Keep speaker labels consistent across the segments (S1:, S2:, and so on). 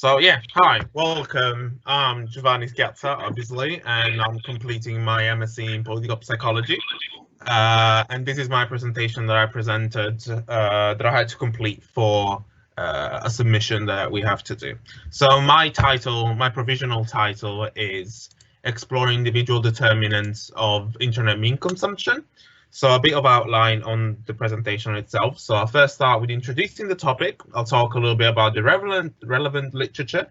S1: So yeah, hi, welcome. I'm Giovanni Schiazza, obviously, and I'm completing my MSc in political psychology. And this is my presentation that I presented that I had to complete for a submission that we have to do. So my title, my provisional title is Exploring Individual Determinants of Internet Meme Consumption. So a bit of outline on the presentation itself. So I'll first start with introducing the topic. I'll talk a little bit about the relevant literature.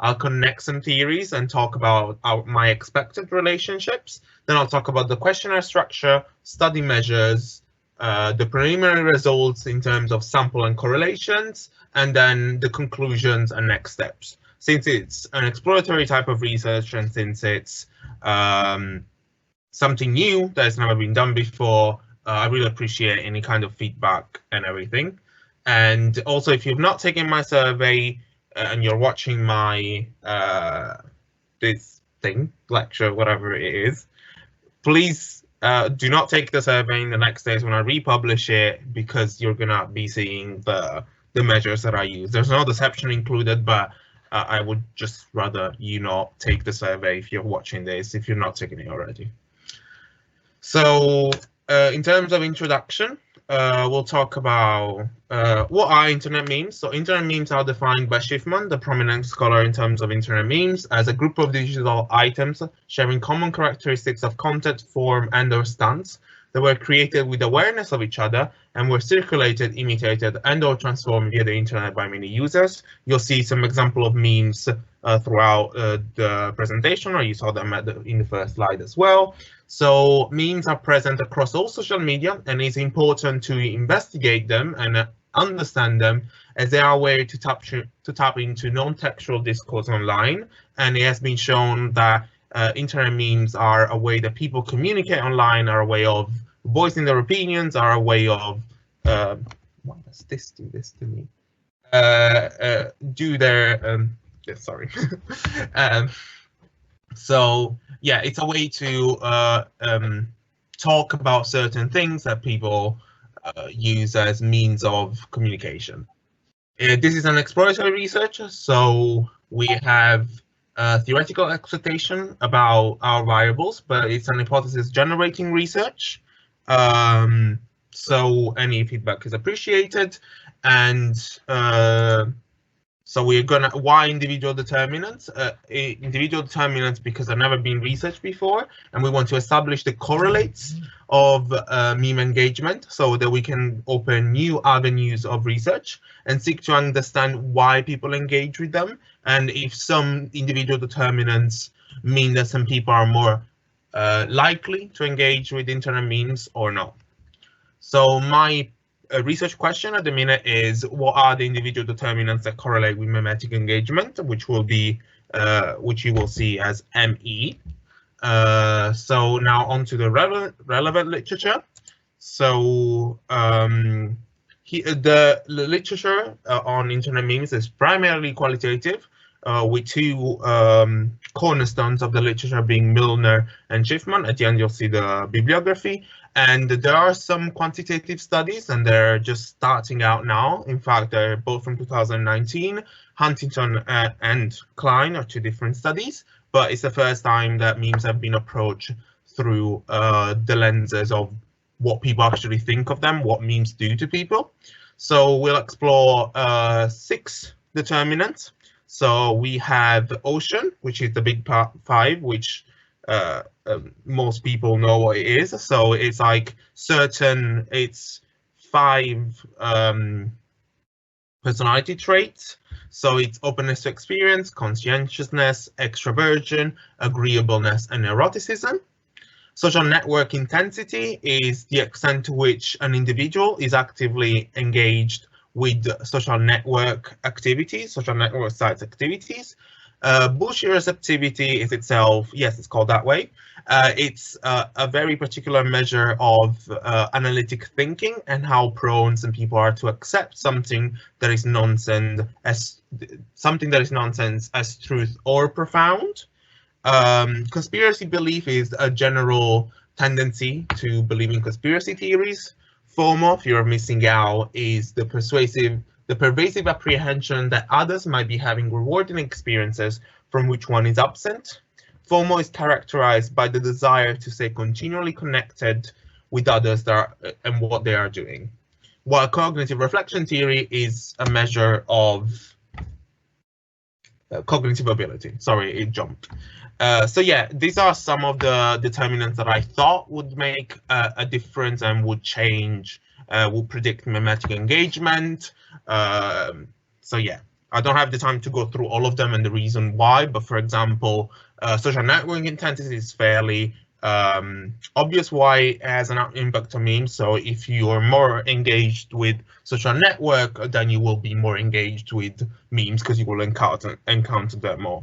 S1: I'll connect some theories and talk about my expected relationships. Then I'll talk about the questionnaire structure, study measures, the preliminary results in terms of sample and correlations, and then the conclusions and next steps. Since it's an exploratory type of research and since it's something new that has never been done before, I really appreciate any kind of feedback and everything. And also, if you've not taken my survey and you're watching my this thing, lecture, whatever it is, please do not take the survey in the next days when I republish it, because you're gonna be seeing the measures that I use. There's no deception included, but I would just rather you not take the survey if you're watching this, if you're not taking it already. So in terms of introduction, we'll talk about what are internet memes. So internet memes are defined by Schiffman, the prominent scholar in terms of internet memes, as a group of digital items sharing common characteristics of content, form, and/or stance that were created with awareness of each other and were circulated, imitated, and/or transformed via the internet by many users. You'll see some example of memes throughout the presentation, or you saw them in the first slide as well. So memes are present across all social media, and it's important to investigate them and understand them, as they are a way to tap into non-textual discourse online. And it has been shown that internet memes are a way that people communicate online, are a way of voicing their opinions, are a way of why does this do this to me? Do their sorry. So yeah, it's a way to talk about certain things that people use as means of communication. This is an exploratory research, so we have theoretical expectation about our variables, but it's an hypothesis generating research. So any feedback is appreciated. And so we're gonna, why individual determinants? Individual determinants because they've never been researched before, and we want to establish the correlates of meme engagement so that we can open new avenues of research and seek to understand why people engage with them, and if some individual determinants mean that some people are more likely to engage with internet memes or not. So my research question at the minute is, what are the individual determinants that correlate with memetic engagement, which will be which you will see as ME. So now on to the relevant literature. So the literature on internet memes is primarily qualitative, with two cornerstones of the literature being Milner and Schiffman. At the end, you'll see the bibliography. And there are some quantitative studies, and they're just starting out now. In fact, they're both from 2019. Huntington and Klein are two different studies, but it's the first time that memes have been approached through the lenses of what people actually think of them, what memes do to people. So we'll explore 6 determinants. So we have ocean, which is the big five, which most people know what it is. So it's like it's 5 personality traits. So it's openness to experience, conscientiousness, extroversion, agreeableness, and eroticism. Social network intensity is the extent to which an individual is actively engaged with social network activities, social network sites activities. Bullshit receptivity is itself, yes, it's called that way. It's a very particular measure of analytic thinking and how prone some people are to accept something that is nonsense as truth or profound. Conspiracy belief is a general tendency to believe in conspiracy theories. FOMO, fear of missing out, is the persuasive the pervasive apprehension that others might be having rewarding experiences from which one is absent. FOMO is characterized by the desire to stay continually connected with others and what they are doing, while cognitive reflection theory is a measure of cognitive ability. Sorry, it jumped. So yeah, these are some of the determinants that I thought would make a difference and would change, would predict mimetic engagement. So yeah, I don't have the time to go through all of them and the reason why, but for example, social networking intensity is fairly obvious why it has an impact on memes. So if you are more engaged with social network, then you will be more engaged with memes because you will encounter them more.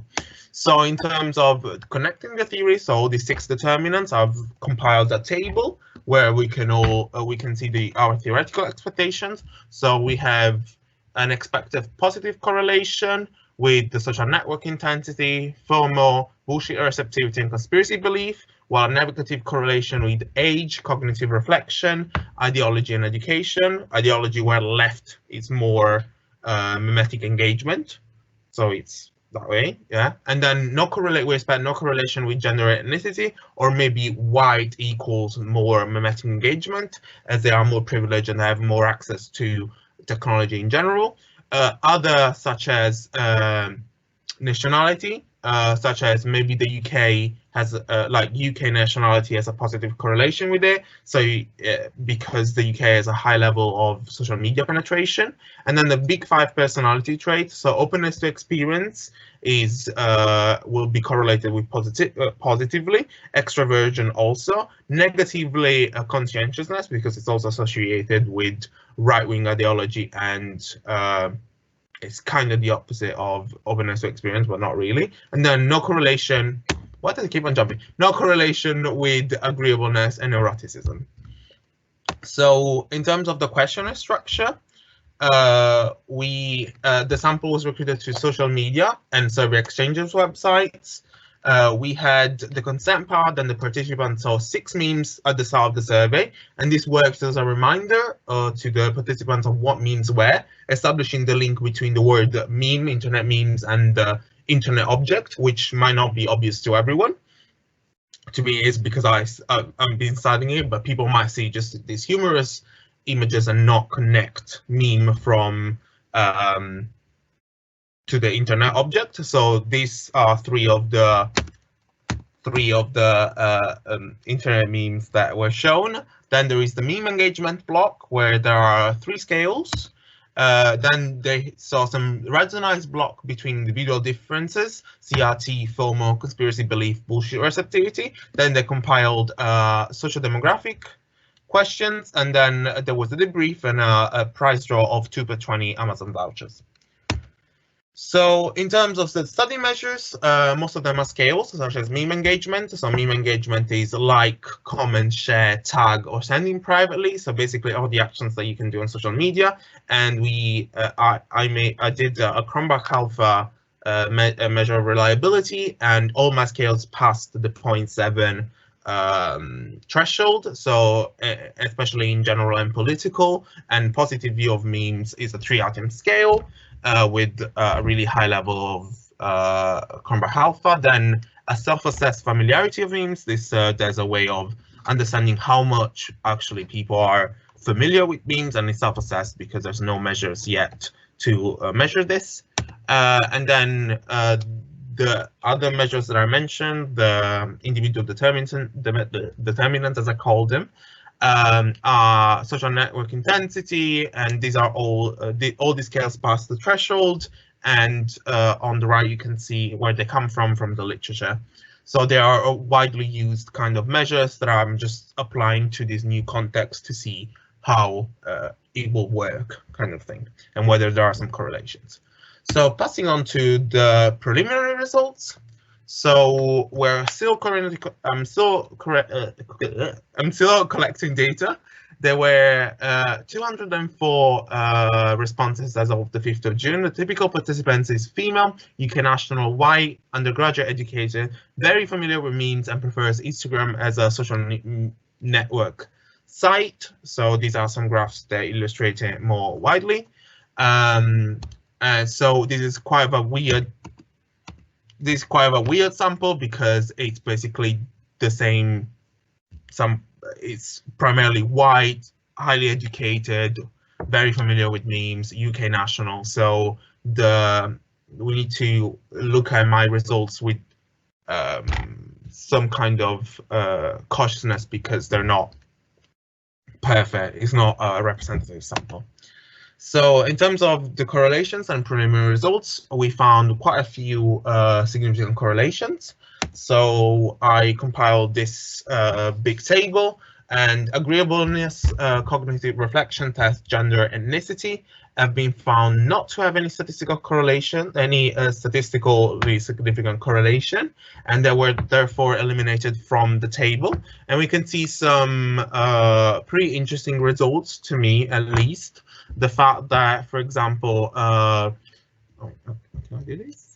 S1: So in terms of connecting the theory, so the 6 determinants, I've compiled a table where we can see our theoretical expectations. So we have an expected positive correlation with the social network intensity, FOMO, bullshit receptivity, and conspiracy belief, while a negative correlation with age, cognitive reflection, ideology, and education. Ideology, where left is more mimetic engagement, so it's that way, yeah. And then we expect no correlation with gender and ethnicity, or maybe white equals more mimetic engagement, as they are more privileged and have more access to technology in general. Other, such as nationality, such as maybe the UK has like UK nationality has a positive correlation with it. So because the UK has a high level of social media penetration. And then the big 5 personality traits. So openness to experience is will be correlated with positively. Extroversion also. Negatively, conscientiousness, because it's also associated with right-wing ideology, and it's kind of the opposite of openness to experience, but not really. And then no correlation. Why does it keep on jumping? No correlation with agreeableness and neuroticism. So in terms of the questionnaire structure, the sample was recruited to social media and survey exchanges websites. We had the consent part, then the participants saw 6 memes at the start of the survey, and this works as a reminder to the participants of what memes were, establishing the link between the word meme, internet memes, and the internet object, which might not be obvious to everyone. To me, it's because I've been studying it, but people might see just these humorous images and not connect meme from to the internet object. So these are three of the internet memes that were shown. Then there is the meme engagement block, where there are 3 scales. Then they saw some resonance block between individual differences, CRT, FOMO, conspiracy belief, bullshit receptivity. Then they compiled social demographic questions, and then there was a debrief and a prize draw of 2 per 20 Amazon vouchers. So in terms of the study measures, most of them are scales, such as meme engagement. So meme engagement is like, comment, share, tag, or sending privately. So basically all the actions that you can do on social media. And I did a Cronbach Alpha measure of reliability, and all my scales passed the 0.7 threshold. So especially in general and political, and positive view of memes is a 3-item scale. With a really high level of Cronbach Alpha. Then a self-assessed familiarity of memes. There's a way of understanding how much actually people are familiar with memes, and it's self-assessed because there's no measures yet to measure this. And then the other measures that I mentioned, the individual determinants, as I called them, social network intensity, and these are all these scales pass the threshold. And on the right, you can see where they come from the literature. So they are widely used kind of measures that I'm just applying to this new context to see how it will work, kind of thing, and whether there are some correlations. So passing on to the preliminary results. So I'm still collecting data. There were 204 responses as of the 5th of June. The typical participant is female, UK national, white, undergraduate educated, very familiar with memes, and prefers Instagram as a social network site. So these are some graphs that illustrate it more widely. So this is quite a weird sample because it's basically the same. It's primarily white, highly educated, very familiar with memes, UK national. So we need to look at my results with some kind of cautiousness because they're not perfect. It's not a representative sample. So in terms of the correlations and preliminary results, we found quite a few significant correlations. So I compiled this big table, and agreeableness, cognitive reflection test, gender, ethnicity have been found not to have any statistical correlation, any statistically significant correlation, and they were therefore eliminated from the table. And we can see some pretty interesting results, to me at least. The fact that, for example, can I do this?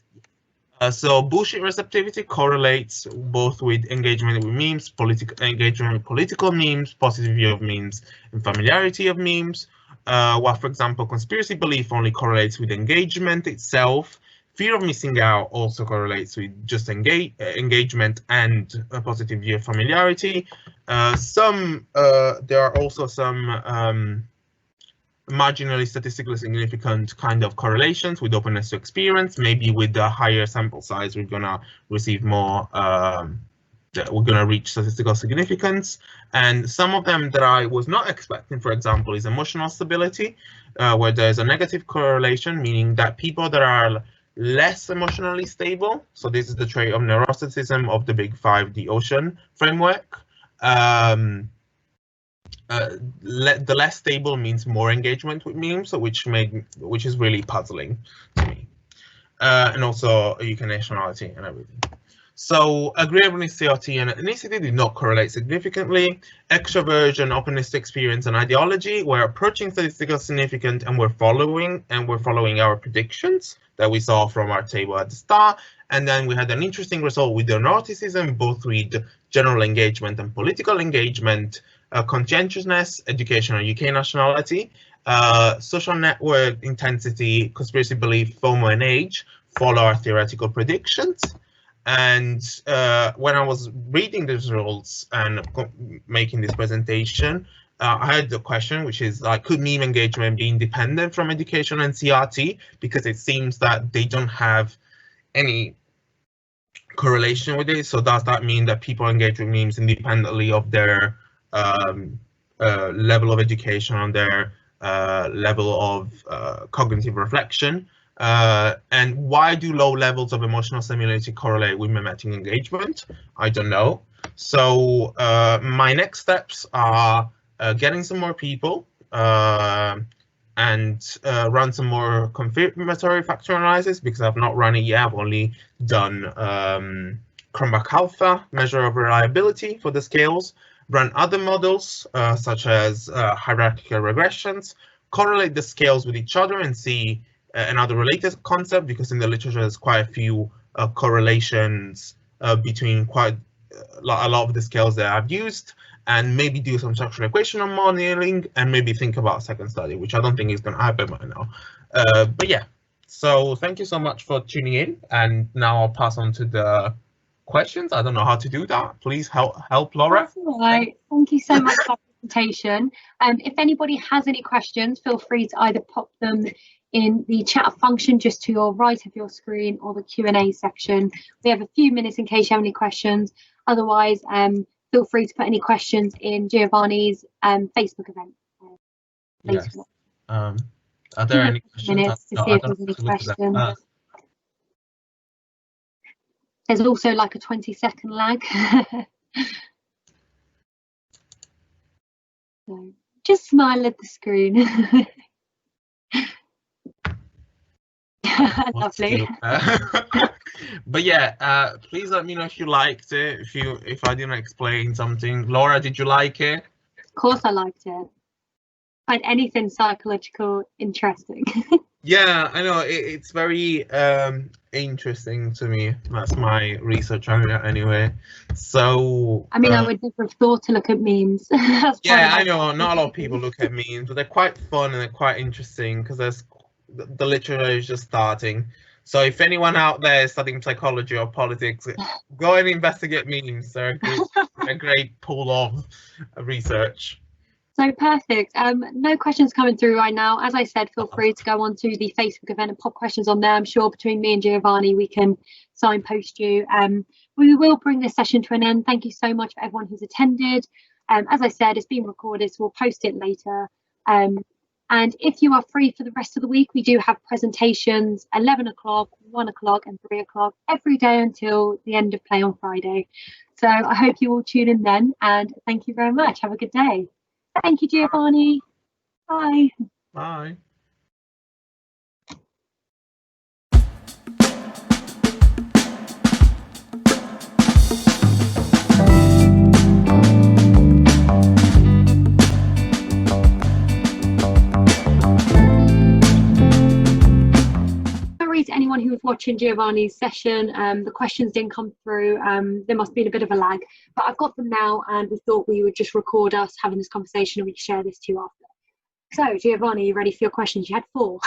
S1: So bullshit receptivity correlates both with engagement with memes, engagement with political memes, positive view of memes, and familiarity of memes. While, for example, conspiracy belief only correlates with engagement itself. Fear of missing out also correlates with just engagement and a positive view of familiarity. There are also some marginally statistically significant kind of correlations with openness to experience. Maybe with the higher sample size, we're gonna receive more. We're gonna reach statistical significance. And some of them that I was not expecting, for example, is emotional stability, where there's a negative correlation, meaning that people that are less emotionally stable. So this is the trait of neuroticism of the Big Five, the Ocean framework. The less stable means more engagement with memes, which is really puzzling to me, and also UK nationality and everything. So agreeableness, CRT, and ethnicity did not correlate significantly. Extroversion, openness to experience, and ideology were approaching statistical significance, and we're following our predictions that we saw from our table at the start. And then we had an interesting result with neuroticism, both with general engagement and political engagement. Conscientiousness, educational UK nationality, social network intensity, conspiracy belief, FOMO, and age follow our theoretical predictions. And when I was reading the results and making this presentation, I had the question, which is like, could meme engagement be independent from education and CRT? Because it seems that they don't have any correlation with it. So does that mean that people engage with memes independently of their level of education, on their level of cognitive reflection? And why do low levels of emotional similarity correlate with mimetic engagement? I don't know. So my next steps are getting some more people and run some more confirmatory factor analysis, because I've not run it yet. I've only done Cronbach alpha, measure of reliability for the scales, run other models such as hierarchical regressions, correlate the scales with each other and see another related concept, because in the literature there's quite a few correlations between quite a lot of the scales that I've used, and maybe do some structural equation modeling, and maybe think about a second study, which I don't think is going to happen right now. But yeah, so thank you so much for tuning in, and now I'll pass on to the questions. I don't know how to do that. Please help Laura.
S2: That's all right. Thank you so much for the presentation. If anybody has any questions, feel free to either pop them in the chat function just to your right of your screen, or the Q&A section. We have a few minutes in case you have any questions. Otherwise, feel free to put any questions in Giovanni's Facebook event.
S1: Yes. Are there any questions?
S2: Minutes to see if there's any questions. There's also like a 20-second lag. So just smile at the screen. Lovely.
S1: But yeah, please let me know if you liked it, if I didn't explain something. Laura, did you like it?
S2: Of course I liked it. Find anything psychological interesting.
S1: Yeah, I know, it's very interesting to me. That's my research area anyway. So
S2: I mean, I would never have thought to look at memes.
S1: Yeah, I know not a lot of people look at memes, but they're quite fun and they're quite interesting, because there's the literature is just starting. So if anyone out there is studying psychology or politics, go and investigate memes. They're a great pool of research.
S2: So perfect. No questions coming through right now. As I said, feel free to go onto the Facebook event and pop questions on there. I'm sure between me and Giovanni, we can signpost you. We will bring this session to an end. Thank you so much for everyone who's attended. As I said, it's being recorded, so we'll post it later. And if you are free for the rest of the week, we do have presentations 11 o'clock, 1 o'clock and 3 o'clock every day until the end of play on Friday. So I hope you all tune in then, and thank you very much. Have a good day. Thank you, Giovanni. Bye.
S1: Bye.
S2: Sorry to anyone who was watching Giovanni's session. The questions didn't come through. There must have been a bit of a lag, but I've got them now, and we thought we would just record us having this conversation and we could share this to you after. So, Giovanni, you ready for your questions? You had 4.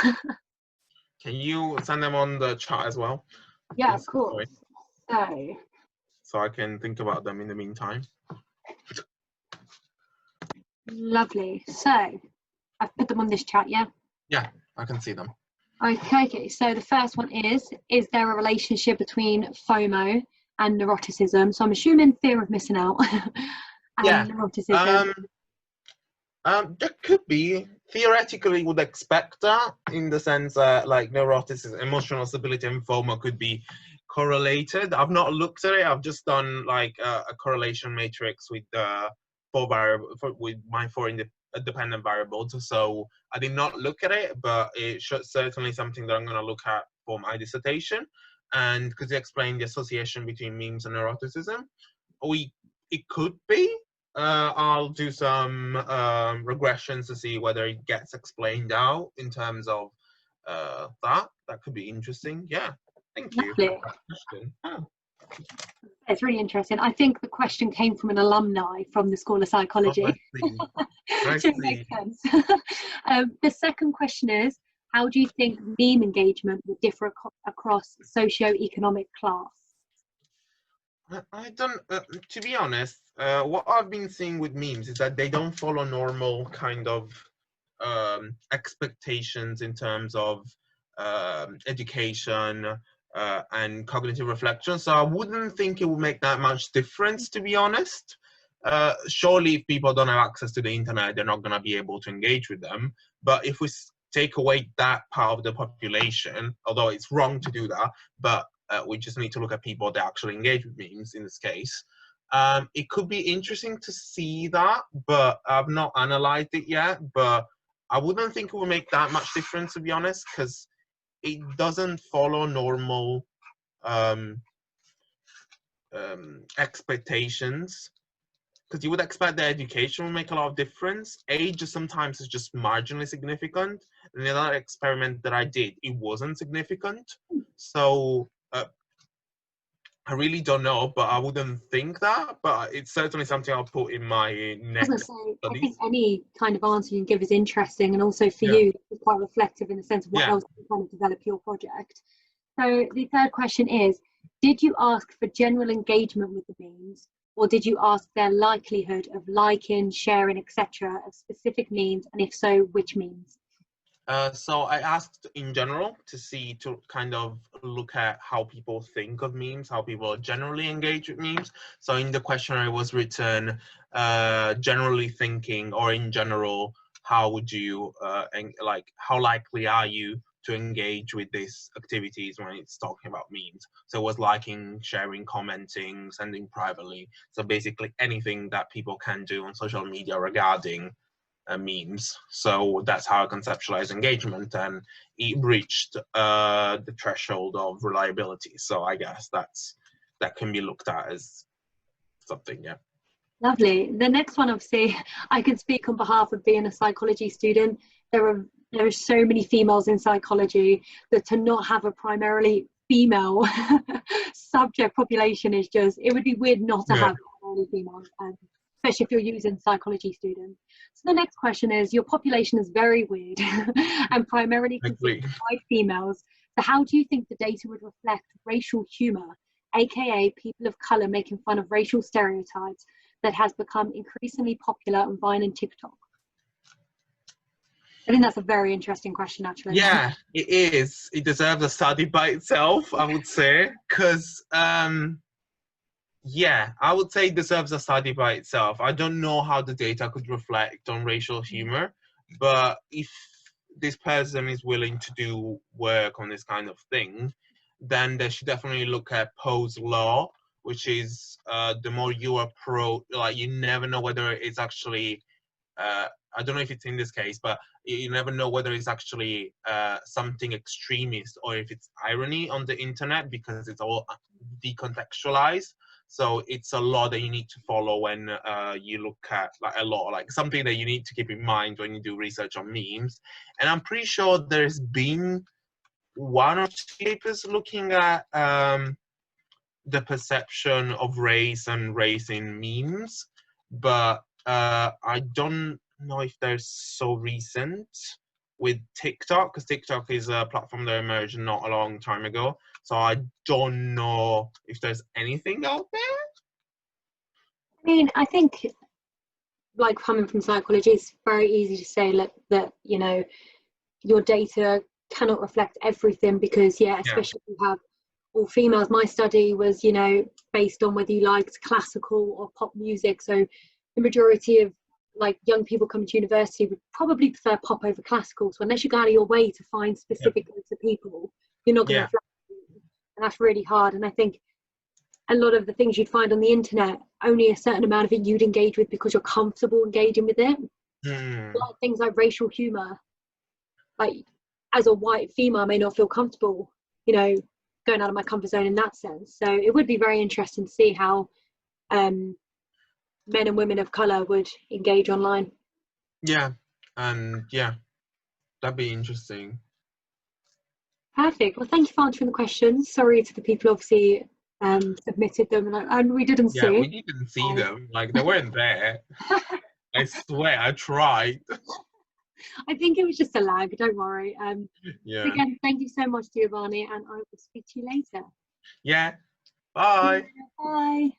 S1: Can you send them on the chat as well?
S2: Yeah, of course.
S1: So I can think about them in the meantime.
S2: Lovely. So I've put them on this chat, yeah?
S1: Yeah, I can see them.
S2: Okay, so the first one is there a relationship between FOMO and neuroticism? So I'm assuming fear of missing out and neuroticism.
S1: There could be. Theoretically, would expect that, in the sense that like neuroticism, emotional stability, and FOMO could be correlated. I've not looked at it. I've just done like a correlation matrix with with my 4 dependent variables. So I did not look at it, but it's certainly something that I'm going to look at for my dissertation. And because you explained the association between memes and neuroticism, it could be. I'll do some regressions to see whether it gets explained out in terms of that. That could be interesting. Yeah, thank you for that question. Oh.
S2: It's really interesting. I think the question came from an alumni from the School of Psychology. Which makes sense. The second question is, how do you think meme engagement would differ across socio-economic class?
S1: I don't, to be honest, what I've been seeing with memes is that they don't follow normal kind of expectations in terms of education and cognitive reflection. So I wouldn't think it would make that much difference, to be honest. Surely if people don't have access to the internet, they're not going to be able to engage with them. But if we take away that part of the population, although it's wrong to do that, but we just need to look at people that actually engage with memes in this case. It could be interesting to see that, but I've not analyzed it yet. But I wouldn't think it would make that much difference, to be honest, because it doesn't follow normal expectations. Because you would expect the education will make a lot of difference. Age sometimes is just marginally significant. And the other experiment that I did, it wasn't significant. So I really don't know, but I wouldn't think that. But it's certainly something I'll put in my next studies.
S2: I think any kind of answer you can give is interesting, and also for you, it's quite reflective in the sense of what else you're trying to develop your project. So the third question is, did you ask for general engagement with the memes, or did you ask their likelihood of liking, sharing, etc. of specific memes, and if so, which memes?
S1: So I asked in general to kind of look at how people think of memes, how people generally engage with memes. So in the questionnaire it was written, generally thinking, or in general, how would you, how likely are you to engage with these activities when it's talking about memes? So it was liking, sharing, commenting, sending privately. So basically anything that people can do on social media regarding memes. So that's how I conceptualize engagement, and it reached the threshold of reliability. So I guess that can be looked at as something. Yeah.
S2: Lovely. The next one, obviously, I can speak on behalf of being a psychology student. There are so many females in psychology that to not have a primarily female subject population is just, it would be weird not to have primarily females. especially if you're using psychology students. So the next question is, your population is very weird and primarily consists of white females. So how do you think the data would reflect racial humor, aka people of color making fun of racial stereotypes, that has become increasingly popular on Vine and TikTok? I think that's a very interesting question, actually.
S1: Yeah, it is. It deserves a study by itself, I would say, because yeah, I would say it deserves a study by itself. I don't know how the data could reflect on racial humor, but if this person is willing to do work on this kind of thing, then they should definitely look at Poe's law, which is the more you are like you never know whether it's actually I don't know if it's in this case, but you never know whether it's actually something extremist or if it's irony on the internet, because it's all decontextualized. So it's a law that you need to follow when you look at like a law, like something that you need to keep in mind when you do research on memes. And I'm pretty sure there's been one or two papers looking at the perception of race and race in memes, but I don't know if they're so recent with TikTok, because TikTok is a platform that emerged not a long time ago. So I don't know if there's anything out there.
S2: I mean, I think, like, coming from psychology, it's very easy to say that, you know, your data cannot reflect everything because, especially if you have all females. My study was, you know, based on whether you liked classical or pop music. So the majority of like young people coming to university would probably prefer pop over classical. So unless you go out of your way to find specific groups of people, you're not going to reflect them. And that's really hard. And I think a lot of the things you'd find on the internet, only a certain amount of it you'd engage with because you're comfortable engaging with it. Like things like racial humor, like as a white female, I may not feel comfortable, you know, going out of my comfort zone in that sense. So it would be very interesting to see how men and women of color would engage online.
S1: Yeah, and yeah, that'd be interesting.
S2: Perfect. Well, thank you for answering the questions. Sorry to the people obviously submitted them and we didn't see.
S1: Yeah, we didn't see them. Like they weren't there. I swear, I tried.
S2: I think it was just a lag. Don't worry.
S1: Yeah.
S2: Again, thank you so much, Giovanni, and I will speak to you later.
S1: Yeah. Bye.
S2: Bye.